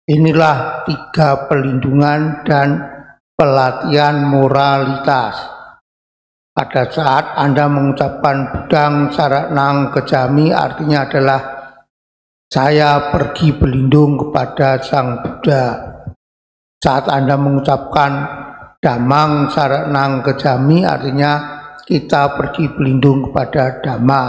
Inilah 3 pelindungan dan pelatihan moralitas. Pada saat Anda mengucapkan Budang Saranang Gejami, artinya adalah saya pergi berlindung kepada Sang Buddha. Saat Anda mengucapkan Damang Saranang Gejami, artinya kita pergi berlindung kepada Dhamma.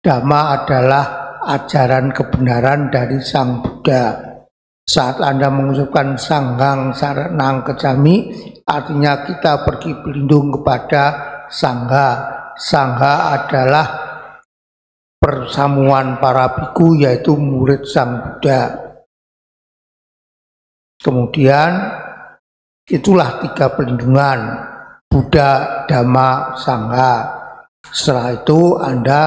Dhamma adalah ajaran kebenaran dari Sang Buddha. Saat Anda mengucapkan Sanghang Saranang Gejami, artinya kita pergi berlindung kepada Sangha. Sangha adalah persamuan para biku, yaitu murid Sang Buddha. Kemudian itulah 3 pelindungan: Buddha, Dhamma, Sangha. Setelah itu Anda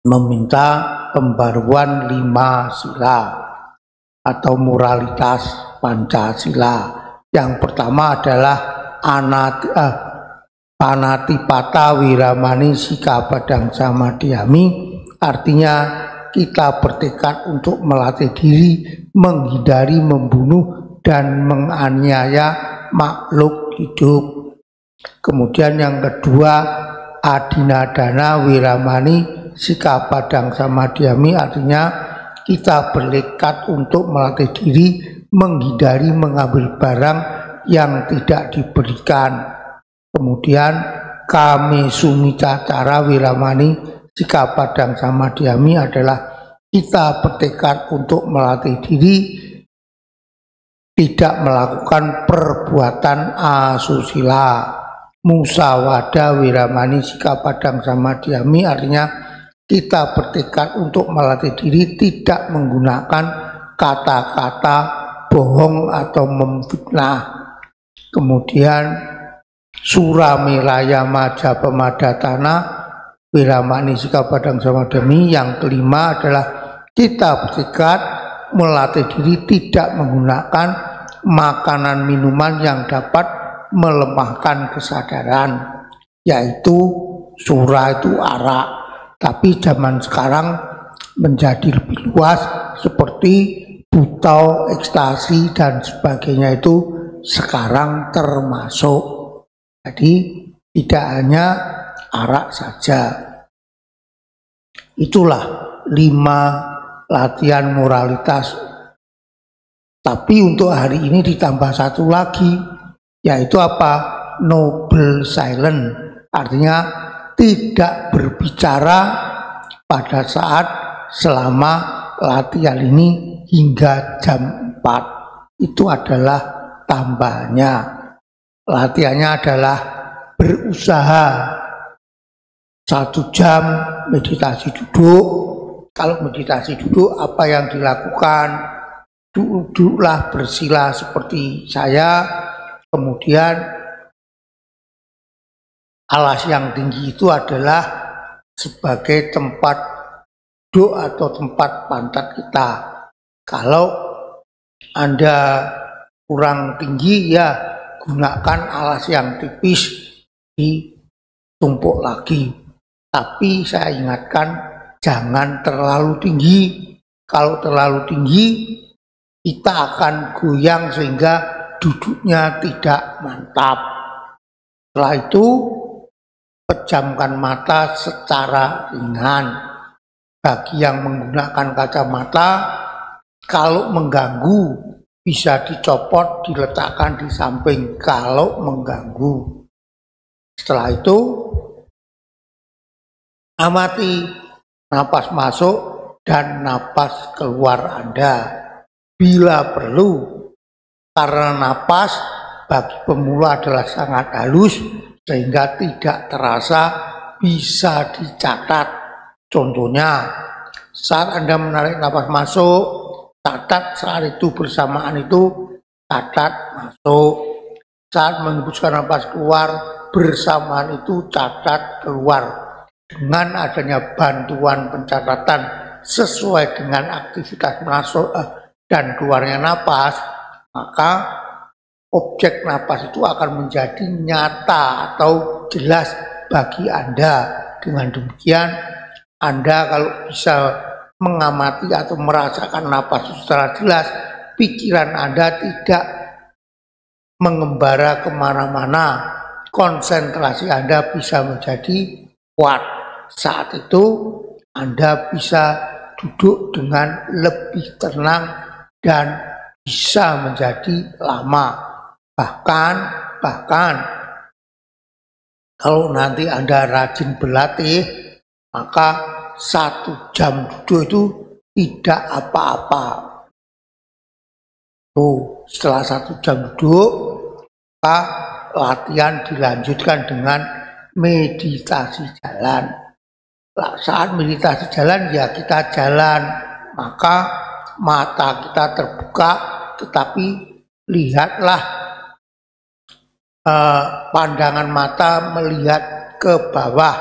meminta pembaruan 5 sila atau moralitas Pancasila. Yang pertama adalah Panatipata Wiramani Sikkhapadang Samadhiyami, artinya kita bertekad untuk melatih diri menghindari membunuh dan menganiaya makhluk hidup. Kemudian yang kedua, Adinadana Wiramani Sikkhapadang Samadhiyami, artinya kita bertekad untuk melatih diri menghindari mengambil barang yang tidak diberikan. Kemudian Kami Sumicacara Wiramani Sikkhapadang Samadhiyami adalah kita bertekad untuk melatih diri tidak melakukan perbuatan asusila. Musawada Wiramani Sikkhapadang Samadhiyami, artinya kita bertekad untuk melatih diri tidak menggunakan kata-kata bohong atau memfitnah. Kemudian Suramelaya Majapemaddatana Wiramani Sikkhapadang Samadhiyami, yang kelima adalah kita bertekad melatih diri tidak menggunakan makanan minuman yang dapat melemahkan kesadaran, yaitu sura itu arak. Tapi zaman sekarang menjadi lebih luas seperti butau, ekstasi dan sebagainya, itu sekarang termasuk. Jadi tidak hanya arak saja. Itulah 5 latihan moralitas. Tapi untuk hari ini ditambah 1 lagi, yaitu apa? Noble silent, artinya tidak berbicara pada saat selama latihan ini hingga jam 4. Itu adalah tambahannya. Latihannya adalah berusaha 1 jam meditasi duduk. Kalau meditasi duduk, apa yang dilakukan? Duduklah bersila seperti saya. Kemudian alas yang tinggi itu adalah sebagai tempat duduk atau tempat pantat kita. Kalau Anda kurang tinggi, ya gunakan alas yang tipis, ditumpuk lagi. Tapi saya ingatkan, jangan terlalu tinggi. Kalau terlalu tinggi, kita akan goyang sehingga duduknya tidak mantap. Setelah itu pejamkan mata secara ringan. Bagi yang menggunakan kacamata, kalau mengganggu bisa dicopot, diletakkan di samping kalau mengganggu. Setelah itu amati napas masuk dan napas keluar Anda bila perlu, karena napas bagi pemula adalah sangat halus sehingga tidak terasa, bisa dicatat. Contohnya, saat Anda menarik napas masuk catat saat itu bersamaan itu catat masuk. Saat menghembuskan napas keluar bersamaan itu catat keluar. Dengan adanya bantuan pencatatan sesuai dengan aktivitas masuk dan keluarnya napas, maka objek napas itu akan menjadi nyata atau jelas bagi Anda. Dengan demikian, Anda kalau bisa mengamati atau merasakan napas itu secara jelas, pikiran Anda tidak mengembara kemana-mana, konsentrasi Anda bisa menjadi kuat. Saat itu Anda bisa duduk dengan lebih tenang dan bisa menjadi lama. Bahkan kalau nanti Anda rajin berlatih, maka 1 jam duduk itu tidak apa-apa. Setelah 1 jam duduk, maka latihan dilanjutkan dengan meditasi jalan. Saat meditasi jalan, ya kita jalan, maka mata kita terbuka, tetapi lihatlah pandangan mata melihat ke bawah,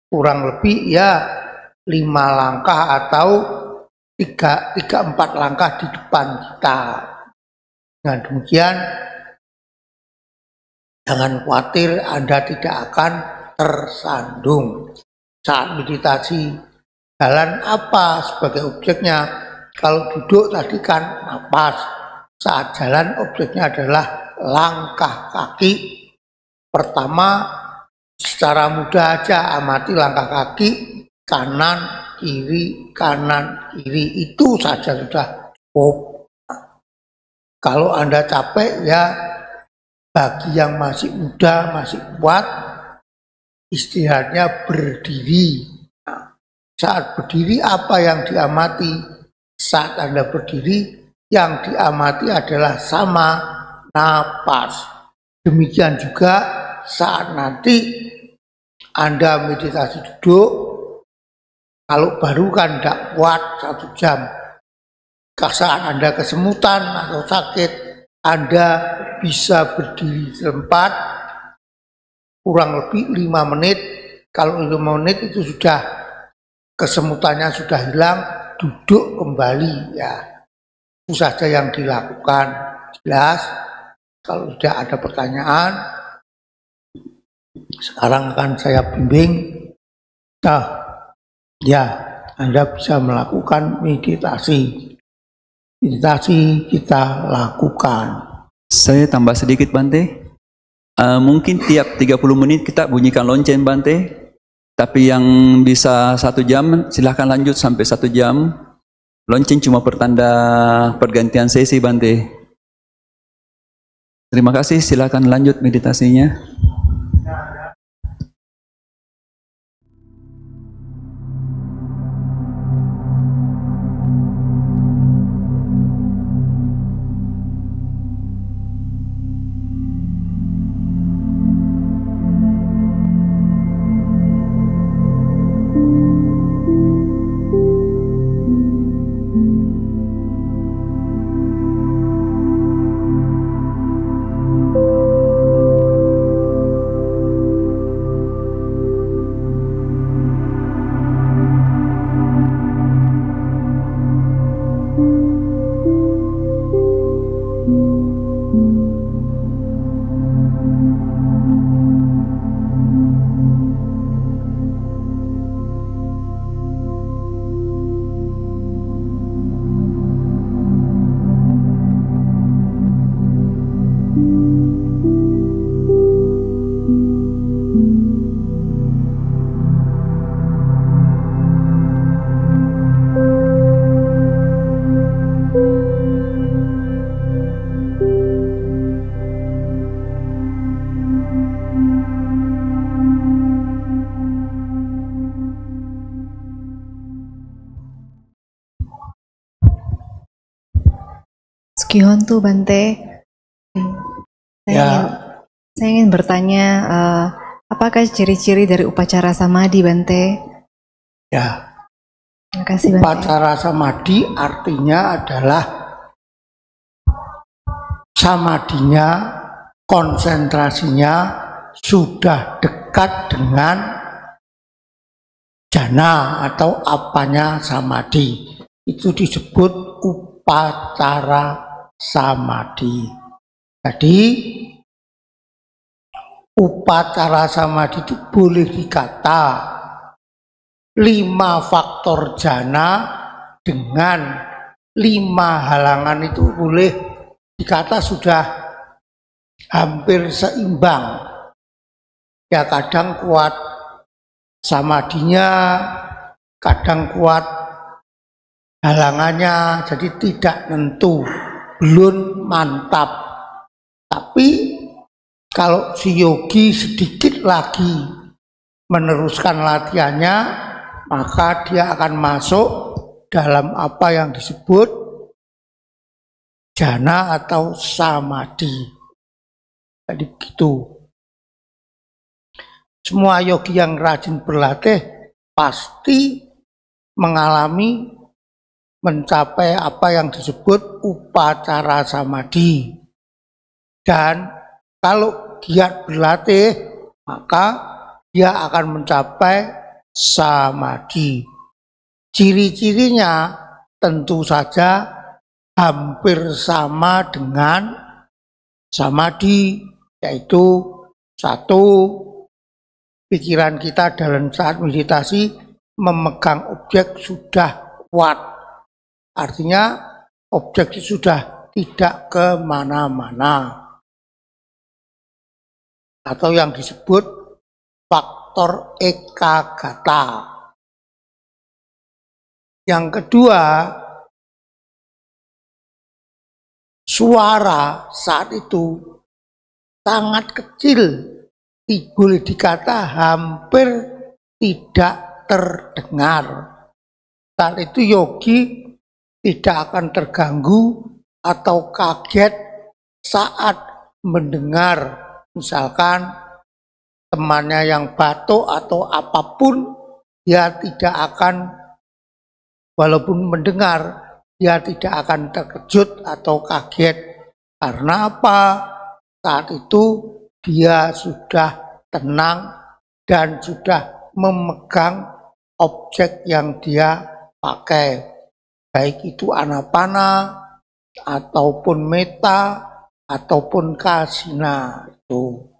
kurang lebih ya 5 langkah atau 3-4 langkah di depan kita. Dengan demikian, jangan khawatir Anda tidak akan tersandung. Saat meditasi jalan apa sebagai objeknya? Kalau duduk tadi kan napas, saat jalan objeknya adalah langkah kaki. Pertama, secara mudah aja amati langkah kaki, kanan kiri, itu saja sudah cukup. Kalau Anda capek, ya bagi yang masih muda, masih kuat, istirahatnya berdiri. Saat berdiri apa yang diamati? Saat Anda berdiri, yang diamati adalah sama napas. Demikian juga saat nanti Anda meditasi duduk, kalau baru kan tidak kuat 1 jam. Saat Anda kesemutan atau sakit, Anda bisa berdiri di tempat kurang lebih 5 menit. Kalau 5 menit itu sudah kesemutannya sudah hilang, duduk kembali, ya itu saja yang dilakukan. Jelas? Kalau tidak ada pertanyaan, sekarang akan saya bimbing. Ya, Anda bisa melakukan meditasi. Meditasi kita lakukan. Saya tambah sedikit Bante. Mungkin tiap 30 menit kita bunyikan lonceng Bante. Tapi yang bisa 1 jam silahkan lanjut sampai 1 jam. Lonceng cuma pertanda pergantian sesi Bante. Terima kasih, silahkan lanjut meditasinya. Skihontu Bante, saya ingin bertanya, apakah ciri-ciri dari upacara samadhi Bante? Ya, Terima kasih Bante. Upacara samadhi artinya adalah samadinya, konsentrasinya sudah dekat dengan jana atau apanya samadhi. Itu disebut upacara samadhi. Jadi upacara samadhi itu boleh dikata 5 faktor jana dengan 5 halangan itu boleh dikata sudah hampir seimbang. Ya kadang kuat samadhinya, kadang kuat halangannya, jadi tidak tentu, belum mantap. Tapi kalau si yogi sedikit lagi meneruskan latihannya, maka dia akan masuk dalam apa yang disebut jana atau samadhi. Jadi begitu. Semua yogi yang rajin berlatih pasti mengalami mencapai apa yang disebut upacara samadhi. Dan kalau giat berlatih, maka dia akan mencapai samadhi. Ciri-cirinya tentu saja hampir sama dengan samadhi, yaitu 1, pikiran kita dalam saat meditasi memegang objek sudah kuat. Artinya objek itu sudah tidak kemana-mana. Atau yang disebut faktor ekagata. Yang kedua, suara saat itu sangat kecil, boleh dikata hampir tidak terdengar. Saat itu yogi tidak akan terganggu atau kaget saat mendengar misalkan temannya yang batuk atau apapun, dia tidak akan, walaupun mendengar, dia tidak akan terkejut atau kaget. Karena apa? Saat itu dia sudah tenang dan sudah memegang objek yang dia pakai, baik itu anapana ataupun meta ataupun kasina itu.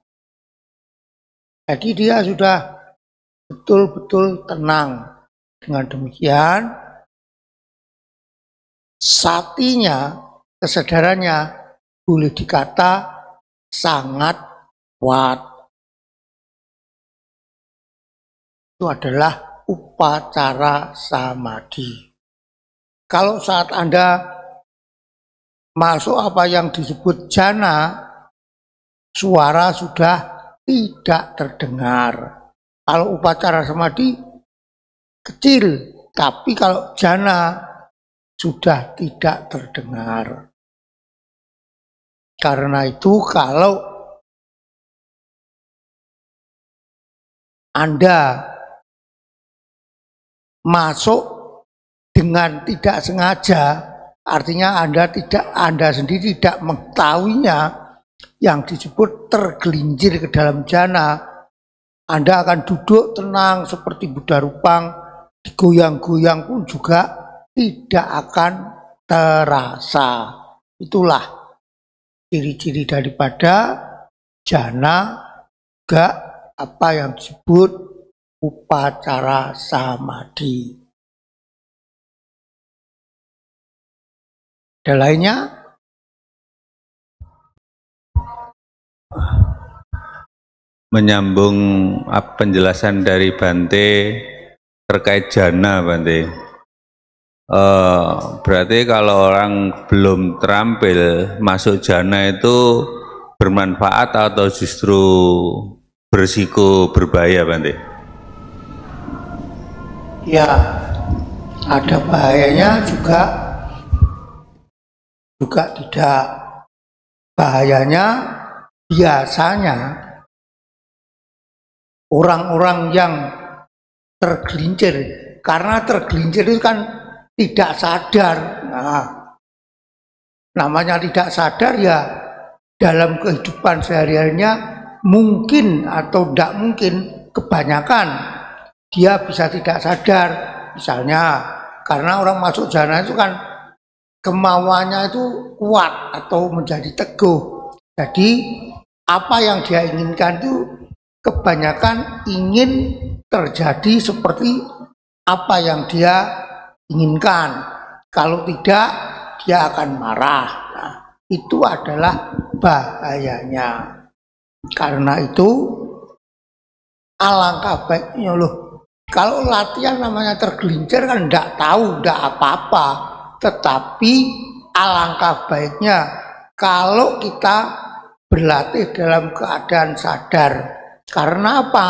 Jadi dia sudah betul-betul tenang. Dengan demikian satinya, kesadarannya boleh dikata sangat kuat. Itu adalah upacara samadhi. Kalau saat Anda masuk apa yang disebut jana, suara sudah tidak terdengar. Kalau upacara samadhi kecil, tapi kalau jana sudah tidak terdengar. Karena itu kalau Anda masuk dengan tidak sengaja, artinya Anda sendiri tidak mengetahuinya, yang disebut tergelincir ke dalam jana, Anda akan duduk tenang seperti Buddha Rupang, digoyang-goyang pun juga tidak akan terasa. Itulah ciri-ciri daripada jana, juga apa yang disebut upacara samadhi. Ada lainnya? Menyambung penjelasan dari Bante terkait jana, Bante. Berarti kalau orang belum terampil masuk jana itu bermanfaat atau justru berisiko berbahaya, Bante? Ya, ada bahayanya juga tidak. Bahayanya biasanya orang-orang yang tergelincir Karena tergelincir itu kan tidak sadar. Nah, namanya tidak sadar ya dalam kehidupan sehari-harinya mungkin atau tidak mungkin, kebanyakan dia bisa tidak sadar. Misalnya karena orang masuk jana itu kan kemauannya itu kuat atau menjadi teguh. Jadi apa yang dia inginkan itu kebanyakan ingin terjadi seperti apa yang dia inginkan. Kalau tidak, dia akan marah. Nah, itu adalah bahayanya. Karena itu alangkah baiknya loh. Kalau latihan namanya tergelincir kan tidak tahu, tidak apa-apa. Tetapi alangkah baiknya kalau kita berlatih dalam keadaan sadar. Karena apa?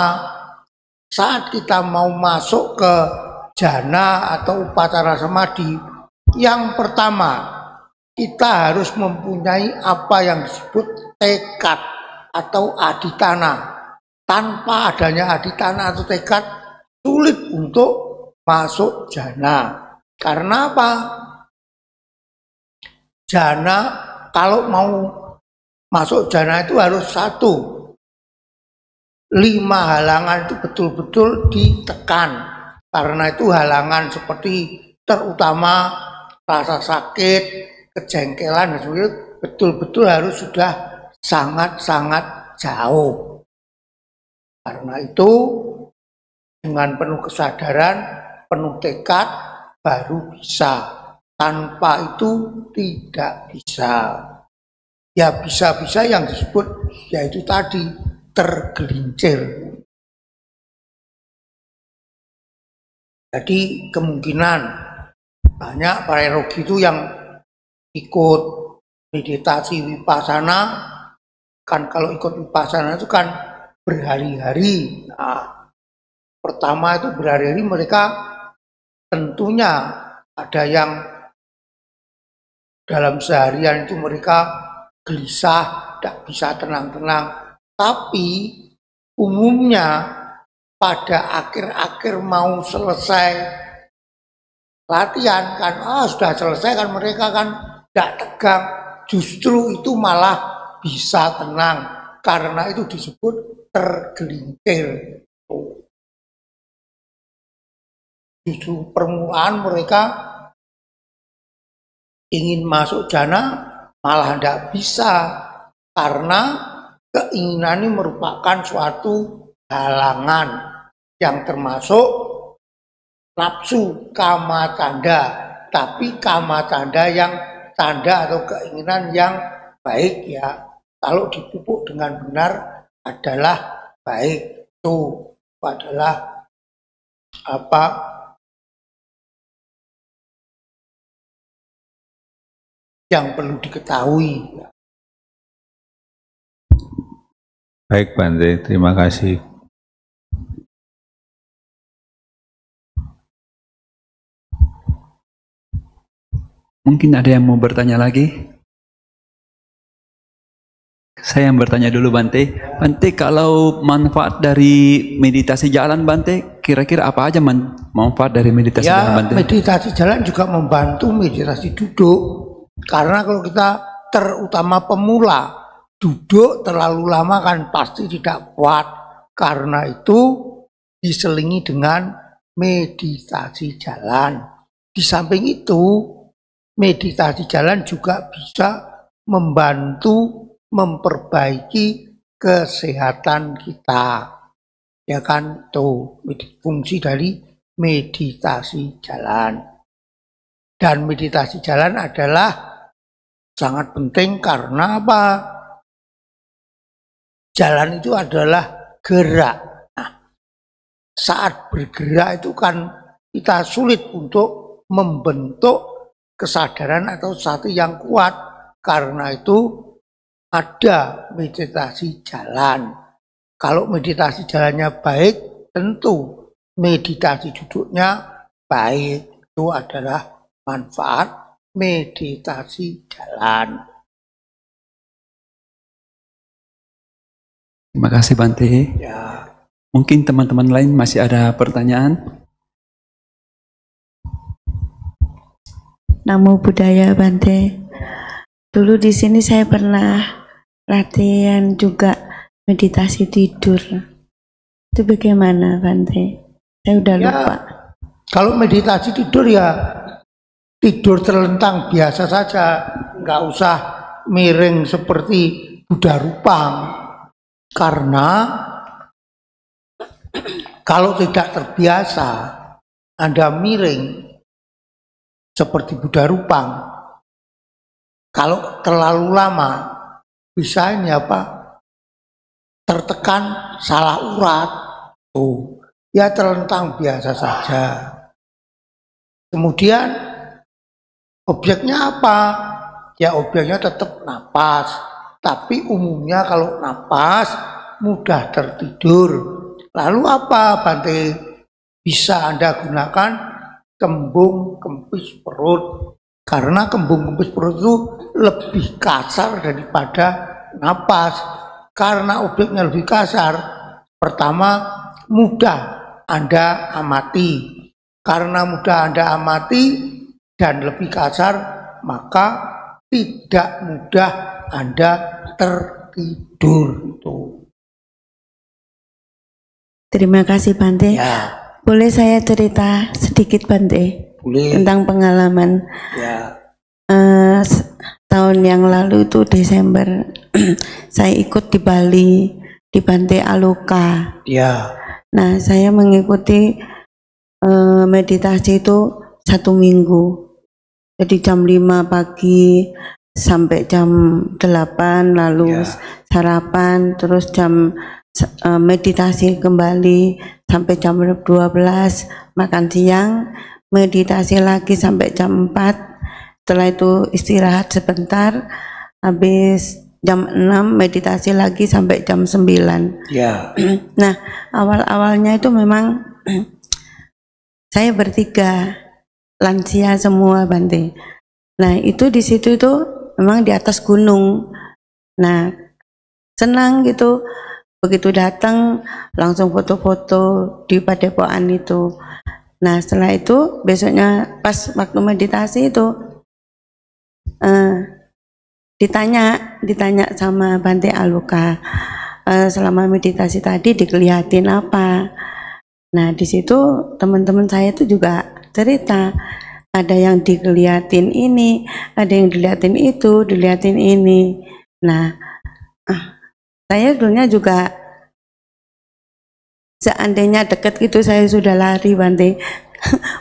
Saat kita mau masuk ke jana atau upacara samadhi, yang pertama kita harus mempunyai apa yang disebut tekad atau aditana. Tanpa adanya aditana atau tekad, sulit untuk masuk jana. Karena apa? Jana, kalau mau masuk jana itu harus 1, 5 halangan itu betul-betul ditekan. Karena itu halangan seperti terutama rasa sakit, kejengkelan, betul-betul harus sudah sangat-sangat jauh. Karena itu dengan penuh kesadaran, penuh tekad baru bisa. Tanpa itu tidak bisa. Ya bisa-bisa yang disebut yaitu tadi tergelincir. Jadi kemungkinan banyak para yogi itu yang ikut meditasi vipassana, kan kalau ikut vipassana itu kan berhari-hari. Nah, pertama itu berhari-hari mereka tentunya ada yang dalam seharian itu mereka gelisah, tidak bisa tenang-tenang. Tapi umumnya pada akhir-akhir mau selesai latihan kan, sudah selesai kan, mereka kan tidak tegang, justru itu malah bisa tenang. Karena itu disebut tergelincir. Justru permulaan mereka ingin masuk jana malah tidak bisa, karena keinginan ini merupakan suatu halangan yang termasuk nafsu kama canda, tapi kama canda yang canda atau keinginan yang baik ya. Kalau dipupuk dengan benar adalah baik. Itu adalah apa? Yang perlu diketahui. Baik Bante, terima kasih. Mungkin ada yang mau bertanya lagi? Saya yang bertanya dulu Bante. Bante, kalau manfaat dari meditasi jalan Bante, kira-kira apa aja manfaat dari meditasi jalan Bante? Meditasi jalan juga membantu meditasi duduk. Karena kalau kita terutama pemula, duduk terlalu lama kan pasti tidak kuat. Karena itu diselingi dengan meditasi jalan. Di samping itu, meditasi jalan juga bisa membantu memperbaiki kesehatan kita. Ya kan, tuh fungsi dari meditasi jalan. Dan meditasi jalan adalah sangat penting karena apa? Jalan itu adalah gerak. Nah, saat bergerak itu kan kita sulit untuk membentuk kesadaran atau satu yang kuat. Karena itu ada meditasi jalan. Kalau meditasi jalannya baik, tentu meditasi duduknya baik. Itu adalah manfaat meditasi jalan. Terima kasih Bante. Ya. Mungkin teman-teman lain masih ada pertanyaan? Namo Buddhaya Bante. Dulu di sini saya pernah latihan juga meditasi tidur. Itu bagaimana Bante? Saya udah lupa. Kalau meditasi tidur ya tidur terlentang biasa saja, nggak usah miring seperti Buddha Rupang. Karena kalau tidak terbiasa Anda miring seperti Buddha Rupang, kalau terlalu lama bisa ini tertekan salah urat, ya terlentang biasa saja. Kemudian objeknya apa? Ya objeknya tetap napas, tapi umumnya kalau napas mudah tertidur. Lalu apa Bante? Bisa Anda gunakan kembung kempis perut, karena kembung kempis perut itu lebih kasar daripada napas. Karena objeknya lebih kasar, pertama mudah Anda amati. Karena mudah Anda amati dan lebih kasar, maka tidak mudah Anda tertidur itu. Terima kasih Bante. Ya. Boleh saya cerita sedikit Bante? Boleh. Tentang pengalaman. Ya. Tahun yang lalu itu Desember, saya ikut di Bali di Bante Aloka. Ya. Nah, saya mengikuti meditasi itu 1 minggu. Jadi jam 5 pagi sampai jam 8, lalu sarapan, terus jam meditasi kembali sampai jam 12, makan siang, meditasi lagi sampai jam 4. Setelah itu istirahat sebentar, habis jam 6 meditasi lagi sampai jam 9. Ya. Nah, awal-awalnya itu memang saya bertiga, lansia semua Bante. Nah, itu di situ itu memang di atas gunung. Nah, senang gitu. Begitu datang langsung foto-foto di padepokan itu. Nah, setelah itu besoknya pas waktu meditasi itu ditanya sama Bante Aloka, selama meditasi tadi dikelihatin apa? Nah, di situ teman-teman saya itu juga cerita, ada yang dilihatin ini, ada yang dilihatin itu, dilihatin ini. Nah, saya dulunya juga seandainya dekat gitu saya sudah lari Bante,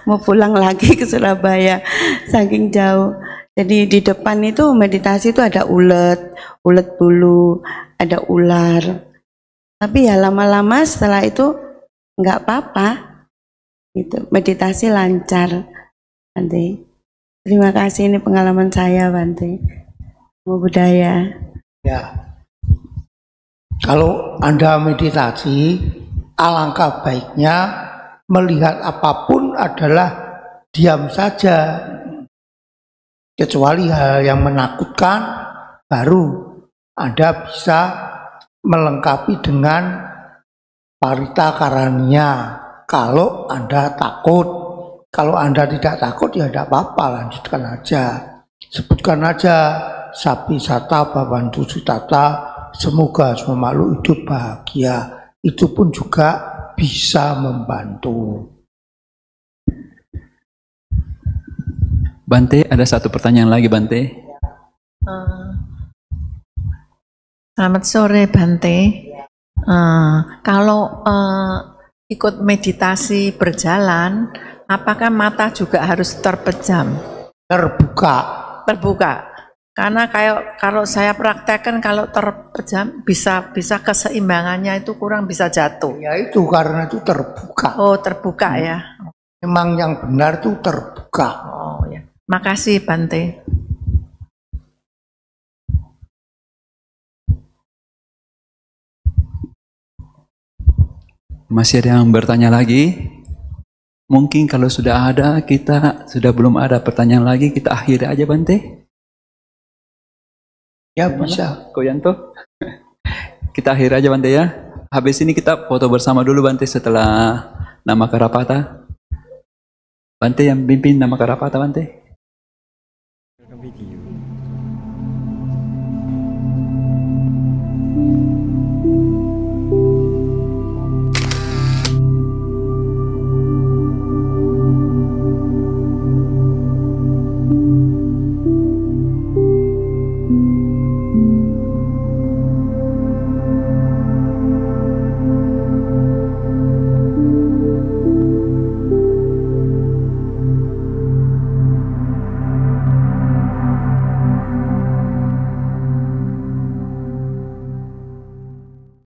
mau pulang lagi ke Surabaya, saking jauh. Jadi di depan itu meditasi itu ada ulet bulu, ada ular. Tapi ya lama-lama setelah itu nggak apa-apa, gitu. Meditasi lancar, Bante. Terima kasih, ini pengalaman saya, Bante. Namo Buddhaya. Ya. Kalau Anda meditasi, alangkah baiknya melihat apapun adalah diam saja. Kecuali hal yang menakutkan, baru Anda bisa melengkapi dengan parita karania. Kalau Anda takut, kalau Anda tidak takut ya tidak apa-apa, lanjutkan aja. Sebutkan aja sapi sata babantu sutata, semoga semua makhluk hidup bahagia. Itu pun juga bisa membantu. Bante, ada satu pertanyaan lagi Bante. Selamat sore Bante. Kalau ikut meditasi berjalan, apakah mata juga harus terpejam? Terbuka. Terbuka. Karena kalau saya praktekkan kalau terpejam bisa keseimbangannya itu kurang, bisa jatuh. Ya itu karena itu terbuka. Oh terbuka ya. Memang yang benar itu terbuka. Oh ya. Makasih Bante. Masih ada yang bertanya lagi? Mungkin kalau sudah ada, belum ada pertanyaan lagi, kita akhiri aja Bante. Ya bisa. Koyanto. Kita akhiri aja Bante ya. Habis ini kita foto bersama dulu Bante setelah nama Karapata. Bante yang pimpin nama Karapata Bante. พิธี